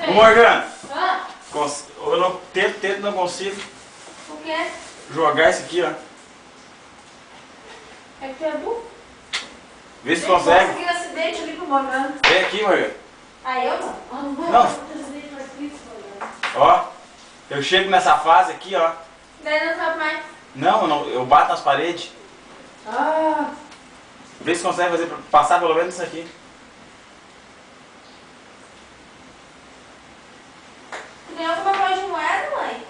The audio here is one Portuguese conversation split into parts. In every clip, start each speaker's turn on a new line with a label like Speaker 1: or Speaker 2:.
Speaker 1: Ô Morgana,
Speaker 2: Ah,
Speaker 1: eu não, tento não consigo
Speaker 2: o quê?
Speaker 1: jogar isso aqui, ó.
Speaker 2: É que tu é burro?
Speaker 1: Vê se consegue.
Speaker 2: Consegui um acidente ali com o Morgana.
Speaker 1: Vem aqui, Morgana.
Speaker 2: Ah, eu não? Ah, não vai.
Speaker 1: Não.
Speaker 2: Acidente mais triste, Morgana.
Speaker 1: Ó, eu chego nessa fase aqui, ó.
Speaker 2: Daí não sabe mais.
Speaker 1: Não, eu bato nas paredes.
Speaker 2: Ah,
Speaker 1: Vê se consegue fazer, passar pelo menos isso aqui.
Speaker 2: tu ganhou com papel de moeda, mãe?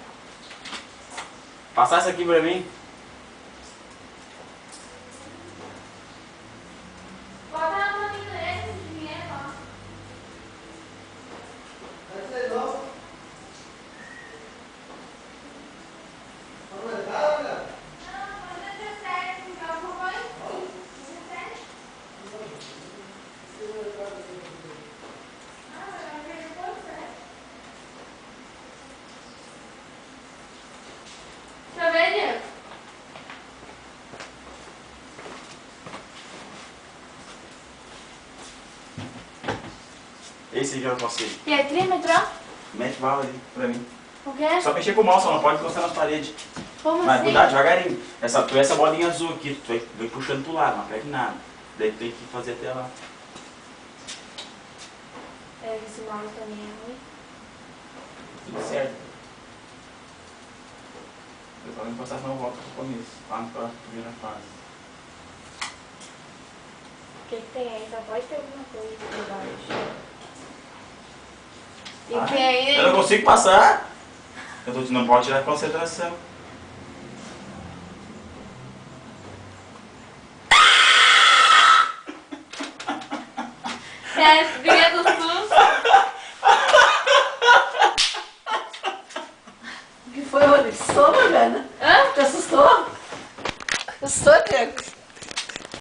Speaker 1: Passar isso aqui pra mim.
Speaker 2: Bota na maninha desse de dinheiro, ó. Deixa eu ver, Diego.
Speaker 1: Esse aqui eu consigo.
Speaker 2: E aí, trímetro?
Speaker 1: Mete bala ali pra mim.
Speaker 2: O quê?
Speaker 1: Só mexer com o mouse, só não pode encostar nas paredes.
Speaker 2: Como
Speaker 1: Mas
Speaker 2: assim?
Speaker 1: cuidado, devagarinho. Essa bolinha azul aqui, tu vai puxando pro lado, não perde nada. Daí tu tem que fazer até lá.
Speaker 2: É, esse mouse também é ruim.
Speaker 1: Tudo certo. Eu só não encostar, senão eu volto pro começo. Lá na primeira fase.
Speaker 2: O que tem aí? Só pode ter alguma coisa por baixo. E
Speaker 1: Ah,
Speaker 2: tem aí...
Speaker 1: eu não consigo passar. Não pode tirar a concentração.
Speaker 2: É, ganha do SUS.
Speaker 3: O que foi, Rodrigo? Assustou, Morgana?
Speaker 2: Hã?
Speaker 3: Te assustou? Assustou, Diego?